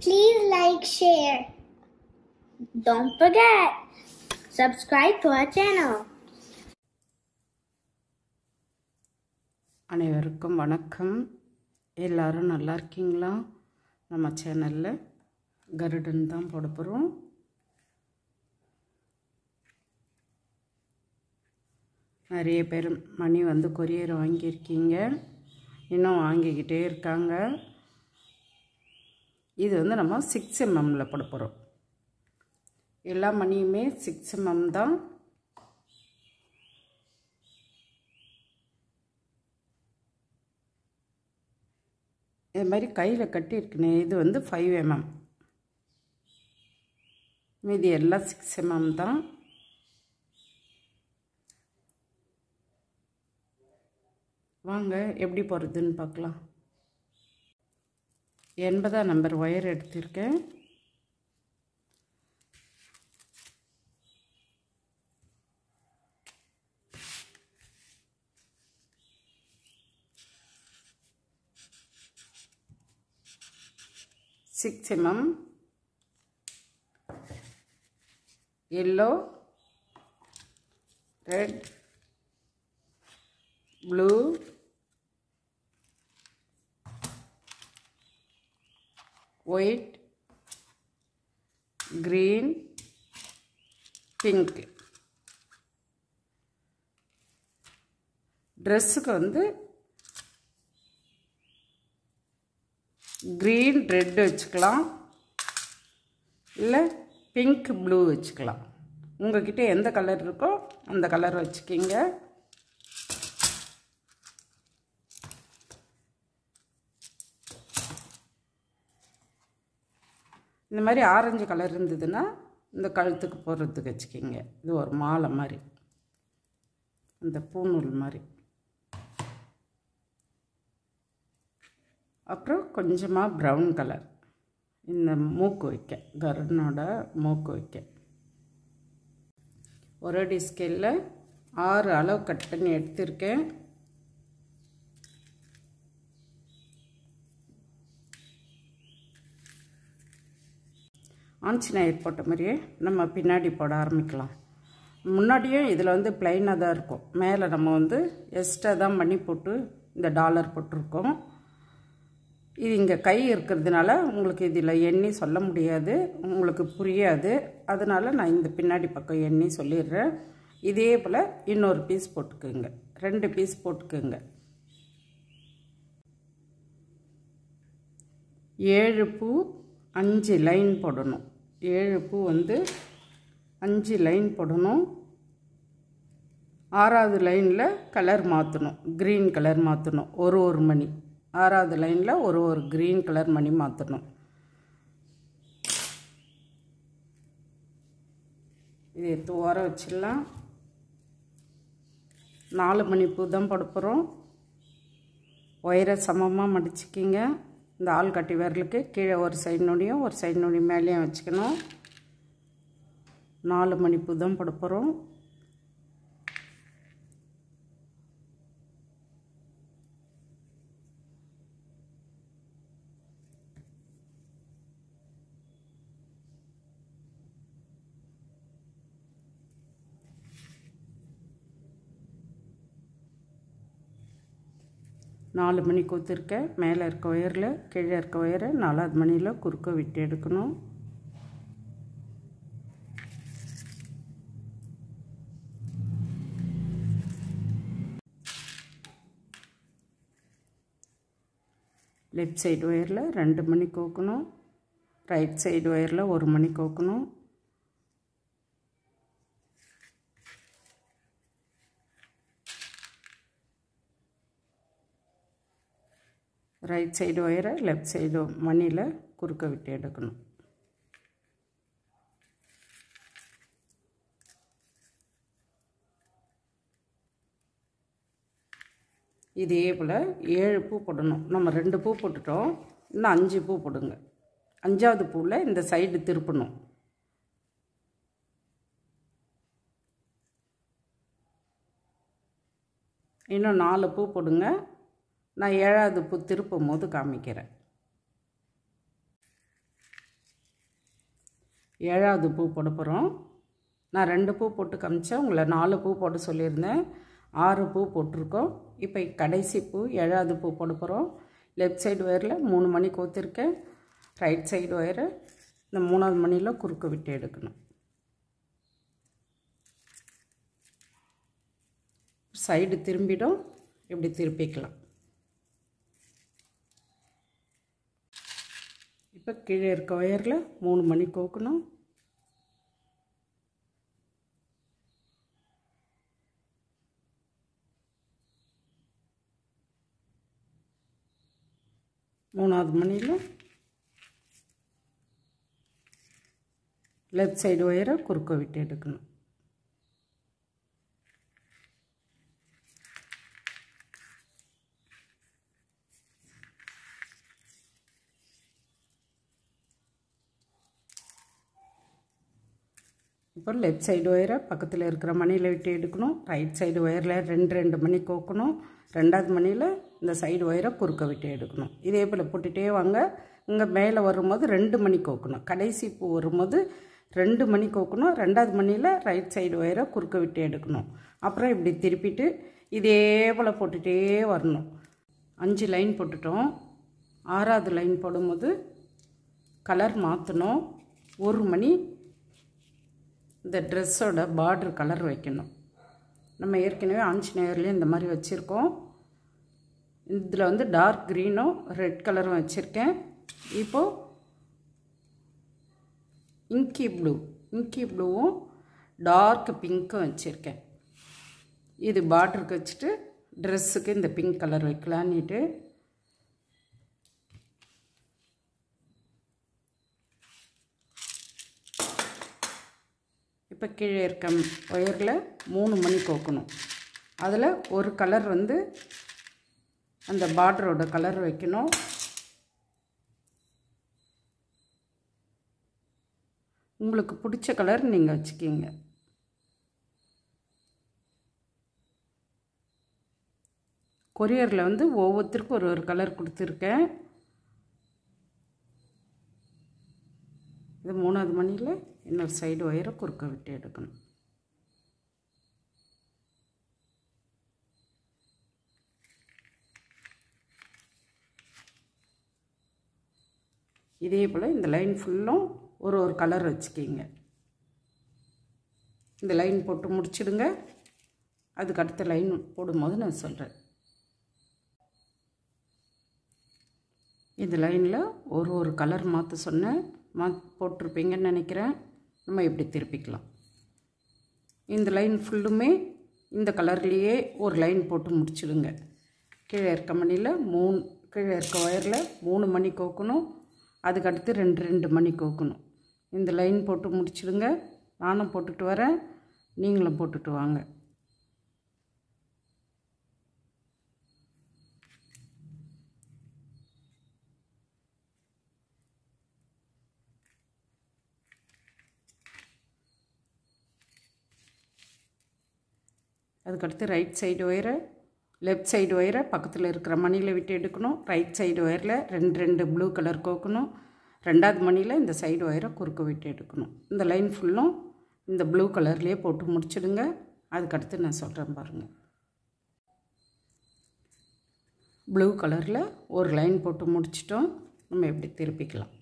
Please like, share. Don't forget, subscribe to our channel. அனைவருக்கும் வணக்கம். எல்லாரும் நல்லா இருக்கீங்களா? நம்ம சேனல்ல கருடன் தான் போட போறோம். நிறைய பேர் மணி வந்து கொரியர் வாங்கியிருக்கீங்க, இன்னும் வாங்கிக்கிட்டே இருக்காங்க. இது வந்து நம்ம 6 mmல போட போகிறோம். எல்லா மணியுமே 6 mm தான். இது மாதிரி கையில் கட்டியிருக்கேனே, இது வந்து 5 mm. மீதி எல்லாம் 6 mm தான். வாங்க எப்படி போகிறதுன்னு பார்க்கலாம். 80ஆம் நம்பர் ஒயர் எடுத்திருக்கேன். Six mm yellow, red, blue, white, green, pink. ட்ரெஸ்ஸுக்கு வந்து green, red வச்சுக்கலாம், இல்லை பிங்க், ப்ளூ வச்சுக்கலாம். உங்கள்கிட்ட எந்த கலர் இருக்கோ அந்த கலர் வச்சுக்கிங்க. இந்த மாதிரி ஆரஞ்சு கலர் இருந்ததுன்னா இந்த கழுத்துக்கு போடுறதுக்கு வச்சுக்கிங்க. இது ஒரு மாலை மாதிரி, இந்த பூநூல் மாதிரி. அப்புறம் கொஞ்சமாக ப்ரௌன் கலர் இந்த மூக்கு வைக்க, கருடனோட மூக்கு வைக்க. ஒரு அடி ஸ்கேலில் 6 அளவு கட் பண்ணி எடுத்திருக்கேன். ஆஞ்சநேயர் போட்ட மாதிரியே நம்ம பின்னாடி போட ஆரம்பிக்கலாம். முன்னாடியே இதில் வந்து பிளைனாக தான் இருக்கும். மேலே நம்ம வந்து எக்ஸ்ட்ரா தான் பண்ணி போட்டு இந்த டாலர் போட்டிருக்கோம். இது இங்கே கை இருக்கிறதுனால உங்களுக்கு இதில் எண்ணி சொல்ல முடியாது, உங்களுக்கு புரியாது. அதனால் நான் இந்த பின்னாடி பக்கம் எண்ணி சொல்லிடுறேன். இதே போல் இன்னொரு பீஸ் போட்டுக்குங்க, 2 பீஸ் போட்டுக்குங்க. 7 பூ 5 லைன் போடணும். 7 பூ வந்து 5 லைன் போடணும். 6வது லைனில் கலர் மாற்றணும், க்ரீன் கலர் மாற்றணும். ஒரு மணி 6வது லைனில் ஒரு க்ரீன் கலர் மணி மாற்றணும். இது எடுத்து ஓர வச்சிடலாம். 4 மணி பூ தான் போட போகிறோம். ஒயரை சமமாக மடிச்சிக்கிங்க. இந்த ஆள்காட்டி விரலுக்கு கீழே ஒரு சைடு நொடியும் ஒரு சைடு நொடி மேலேயும் வச்சுக்கணும். 4 மணி பூ தான் போட போகிறோம். நாலு மணி கோத்துருக்கேன். மேலே இருக்க ஒயரில் கீழே இருக்க ஒயரை 4வது மணியில் குறுக்க விட்டு எடுக்கணும். லெஃப்ட் சைடு ஒயரில் 2 மணி கோக்கணும். ரைட் சைடு ஒயரில் 1 மணி கோக்கணும். ரைட் சைடு ஒயரை லெஃப்ட் சைடு மணியில் குறுக்க விட்டு எடுக்கணும். இதே போல் 7 பூ போடணும். நம்ம 2 பூ போட்டுட்டோம், இன்னும் 5 பூ போடுங்க. 5வது பூவில் இந்த சைடு திருப்பணும். இன்னும் 4 பூ போடுங்க. நான் 7வது பூ திருப்பும் போது காமிக்கிறேன். ஏழாவது பூ போட போகிறோம். நான் 2 பூ போட்டு காமிச்சேன், உங்களை 4 பூ போட சொல்லியிருந்தேன். 6 பூ போட்டிருக்கோம். இப்போ கடைசி பூ 7ஆவது பூ போட போகிறோம். லெஃப்ட் சைடு ஒயரில் 3 மணி கோத்திருக்கேன். ரைட் சைடு ஒயரை இந்த 3ஆவது மணியில் குறுக்க விட்டு எடுக்கணும். சைடு திரும்பிடும், இப்படி திருப்பிக்கலாம். இப்போ கீழே இருக்க ஒயரில் 3 மணி கோக்கணும். மூணாவது மணியில் லெஃப்ட் சைடு ஒயரை குறுக்க விட்டு எடுக்கணும். இப்போ லெஃப்ட் சைடு ஒயரை பக்கத்தில் இருக்கிற மணியில் விட்டு எடுக்கணும். ரைட் சைடு ஒயரில் 2 மணி கோக்கணும். 2ஆவது மணியில் இந்த சைடு ஒயரை குறுக்க விட்டு எடுக்கணும். இதே போல் போட்டுகிட்டே வாங்க. இங்கே மேலே வரும்போது 2 மணி கோக்கணும். கடைசி பூ வரும்போது 2 மணி கோக்கணும். 2ஆவது மணியில் ரைட் சைடு ஒயரை குறுக்க விட்டு எடுக்கணும். அப்புறம் இப்படி திருப்பிட்டு இதே போல் போட்டுகிட்டே வரணும். 5 லைன் போட்டுட்டோம். 6ஆவது லைன் போடும்போது கலர் மாற்றணும். 1 மணி இந்த ட்ரெஸ்ஸோட பார்டர் கலர் வைக்கணும். நம்ம ஏற்கனவே ஆஞ்சநேயர்லேயும் இந்த மாதிரி வச்சுருக்கோம். இதில் வந்து டார்க் க்ரீனும் ரெட் கலரும் வச்சுருக்கேன். இப்போது இங்கி ப்ளூவும் டார்க் பிங்க்கும் வச்சுருக்கேன். இது பார்டருக்கு வச்சுட்டு ட்ரெஸ்ஸுக்கு இந்த பிங்க் கலர் வைக்கலான்னுட்டு இப்போ கீழே இருக்க ஒயரில் 3 மணி கோக்கணும். அதில் ஒரு கலர் வந்து அந்த பார்டரோட கலர் வைக்கணும். உங்களுக்கு பிடிச்ச கலர் நீங்கள் வச்சுக்கிங்க. கொரியரில் வந்து ஒவ்வொருத்தருக்கும் ஒரு கலர் கொடுத்துருக்கேன். இது 3ஆவது மணியில் இன்னொரு சைடு ஒயரை குறுக்க விட்டு எடுக்கணும். இதே போல் இந்த லைன் ஃபுல்லும் ஒரு கலர் வச்சுக்கிங்க. இந்த லைன் போட்டு முடிச்சிடுங்க. அதுக்கு அடுத்த லைன் போடும்போது நான் சொல்கிறேன். இந்த லைனில் ஒரு கலர் மாற்ற சொன்னேன், போட்டிருப்பீங்கன்னு நினைக்கிறேன். நம்ம இப்படி திருப்பிக்கலாம். இந்த லைன் ஃபுல்லுமே இந்த கலர்லேயே ஒரு லைன் போட்டு முடிச்சிடுங்க. கீழே இருக்க மணியில் கீழே இருக்க ஒயரில் 3 மணி கோக்கணும். அதுக்கடுத்து 2 மணி கோக்கணும். இந்த லைன் போட்டு முடிச்சிடுங்க. நானும் போட்டுட்டு வரேன், நீங்களும் போட்டுட்டு வாங்க. அதுக்கடுத்து ரைட் சைடு ஒயரை லெஃப்ட் சைடு ஒயரை பக்கத்தில் இருக்கிற மணியில் விட்டு எடுக்கணும். ரைட் சைடு ஒயரில் 2 ப்ளூ கலர் கோக்கணும். 2ஆவது மணியில் இந்த சைடு ஒயரை குறுக்க விட்டு எடுக்கணும். இந்த லைன் ஃபுல்லும் இந்த ப்ளூ கலர்லேயே போட்டு முடிச்சிடுங்க. அதுக்கடுத்து நான் சொல்கிறேன் பாருங்கள். ப்ளூ கலரில் ஒரு லைன் போட்டு முடிச்சிட்டோம். நம்ம எப்படி திருப்பிக்கலாம்.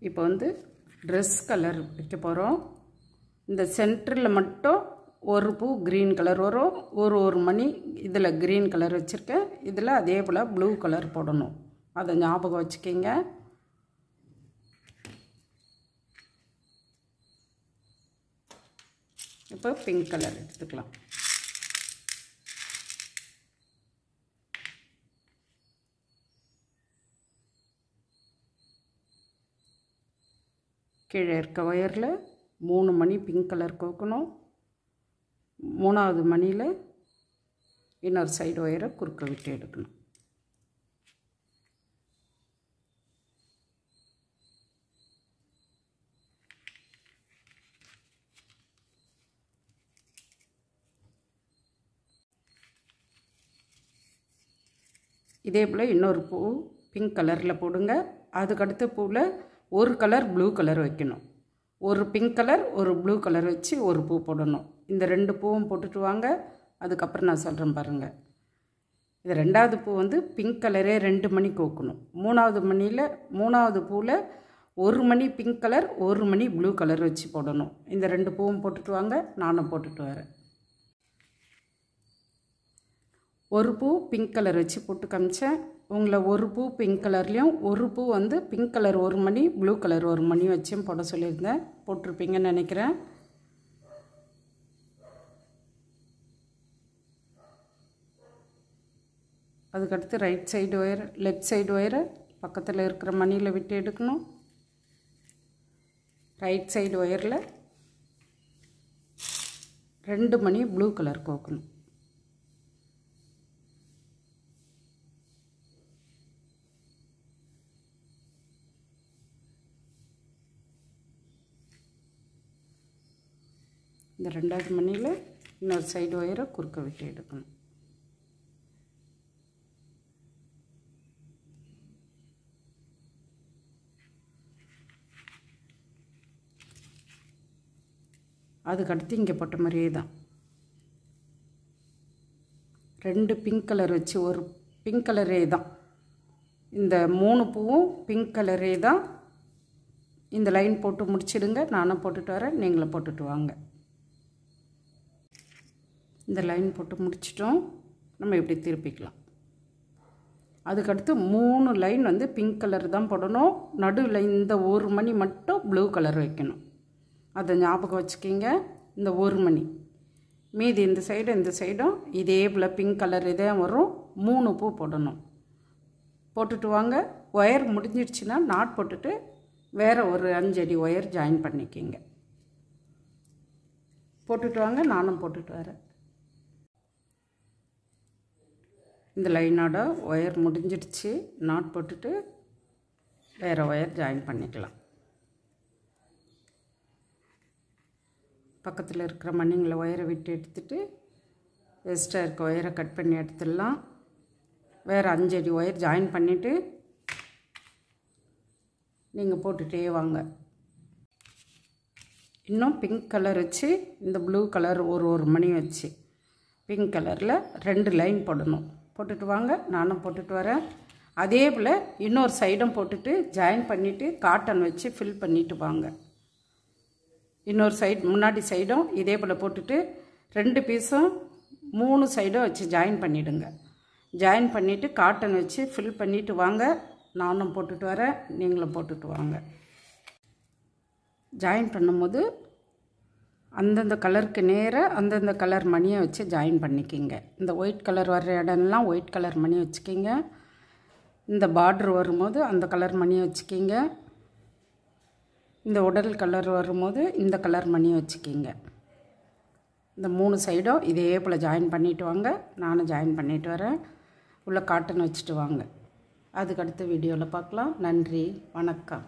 இப்போ வந்து ட்ரெஸ் கலர் வைக்க போகிறோம். இந்த சென்டரில் மட்டும் ஒரு பூ க்ரீன் கலர் வரும். ஒரு மணி இதில் க்ரீன் கலர் வச்சுருக்கேன். இதில் அதே போல் ப்ளூ கலர் போடணும். அதை ஞாபகம் வச்சுக்கிங்க. இப்போ பிங்க் கலர் எடுத்துக்கலாம். கீழே இருக்க ஒயரில் 3 மணி பிங்க் கலர் கோக்கணும். 3ஆவது மணியில் இன்னொரு சைடு ஒயரை குறுக்க விட்டு எடுக்கணும். இதே போல் இன்னொரு பூ பிங்க் கலரில் போடுங்க. அதுக்கடுத்த பூவில் ஒரு கலர் ப்ளூ கலர் வைக்கணும். ஒரு பிங்க் கலர் ஒரு ப்ளூ கலர் வச்சு ஒரு பூ போடணும். இந்த 2 பூவும் போட்டுட்டு வாங்க. அதுக்கப்புறம் நான் சொல்கிறேன் பாருங்கள். இது 2வது பூ வந்து பிங்க் கலரே 2 மணி கோக்கணும். 3வது பூவில் 1 மணி பிங்க் கலர் 1 மணி ப்ளூ கலர் வச்சு போடணும். இந்த 2 பூவும் போட்டுட்டு வாங்க. நானும் போட்டுட்டு வரேன். ஒரு பூ பிங்க் கலர் வச்சு போட்டு காமிச்சேன். உங்களை ஒரு பூ பிங்க் கலர்லேயும் ஒரு பூ வந்து பிங்க் கலர் 1 மணி ப்ளூ கலர் 1 மணி வச்சும் போட சொல்லியிருந்தேன். போட்டிருப்பீங்கன்னு நினைக்கிறேன். அதுக்கடுத்து right side wire left side ஒயரை பக்கத்தில் இருக்கிற மணியில் விட்டு எடுக்கணும். ரைட் சைடு ஒயரில் 2 மணி ப்ளூ கலர் கோக்கணும். இந்த 2வது மணியில் இன்னொரு சைடு ஒயரை குறுக்க விட்டு எடுக்கணும். அதுக்கடுத்து இங்கே போட்ட மாதிரியே தான் 2 பிங்க் கலர் வச்சு ஒரு பிங்க் கலரே தான். இந்த 3 பூவும் பிங்க் கலரே தான். இந்த லைன் போட்டு முடிச்சிடுங்க. நானும் போட்டுட்டு வரேன். நீங்களும் போட்டுட்டு வாங்க. இந்த லைன் போட்டு முடிச்சிட்டோம். நம்ம இப்படி திருப்பிக்கலாம். அதுக்கடுத்து 3 லைன் வந்து பிங்க் கலர் தான் போடணும். நடுவில் இந்த 1 மணி மட்டும் ப்ளூ கலர் வைக்கணும். அதை ஞாபகம் வச்சுக்கிங்க. இந்த 1 மணி மீதி இந்த சைடும் இதே போல் பிங்க் கலர் இதே வரும். 3 பூ போடணும். போட்டுட்டு வாங்க. ஒயர் முடிஞ்சிடுச்சுன்னா நாட் போட்டுட்டு வேறு ஒரு 5 அடி ஒயர் ஜாயின் பண்ணிக்கிங்க. போட்டுட்டு வாங்க. நானும் போட்டுட்டு வரேன். இந்த லைனோட ஒயர் முடிஞ்சிடுச்சு. நாட் போட்டுட்டு வேறு ஒயர் ஜாயின் பண்ணிக்கலாம். பக்கத்தில் இருக்கிற மணிங்களை ஒயரை விட்டு எடுத்துட்டு எக்ஸ்ட்ரா இருக்க ஒயரை கட் பண்ணி எடுத்துடலாம். வேறு 5 அடி ஒயர் ஜாயின் பண்ணிவிட்டு நீங்கள் போட்டுகிட்டே வாங்க. இன்னும் பிங்க் கலர் வச்சு இந்த ப்ளூ கலர் ஒரு மணி வச்சு பிங்க் கலரில் 2 லைன் போடணும். போட்டுட்டு வாங்க. நானும் போட்டுட்டு வரேன். அதே போல் இன்னொரு சைடும் போட்டுட்டு ஜாயின் பண்ணிவிட்டு காட்டன் வச்சு ஃபில் பண்ணிவிட்டு வாங்க. இன்னொரு சைடு முன்னாடி சைடும் இதே போல் போட்டுட்டு 2 பீஸும் 3 சைடும் வச்சு ஜாயின் பண்ணிவிடுங்க. ஜாயின் பண்ணிவிட்டு காட்டன் வச்சு ஃபில் பண்ணிவிட்டு வாங்க. நானும் போட்டுட்டு வரேன். நீங்களும் போட்டுட்டு வாங்க. ஜாயின் பண்ணும்போது அந்தந்த கலருக்கு நேராக அந்தந்த கலர் மணியை வச்சு ஜாயின் பண்ணிக்கிங்க. இந்த ஒயிட் கலர் வர்ற இடம்லாம் ஒயிட் கலர் மணி வச்சுக்கிங்க. இந்த பார்டர் வரும்போது அந்த கலர் மணியை வச்சுக்கிங்க. இந்த உடல் கலர் வரும்போது இந்த கலர் மணி வச்சுக்கிங்க. இந்த 3 சைடும் இதே போல் ஜாயின் பண்ணிவிட்டு வாங்க. நானும் ஜாயின் பண்ணிவிட்டு வரேன். உள்ளே காட்டன் வச்சுட்டு வாங்க. அதுக்கடுத்த வீடியோவில் பார்க்கலாம். நன்றி, வணக்கம்.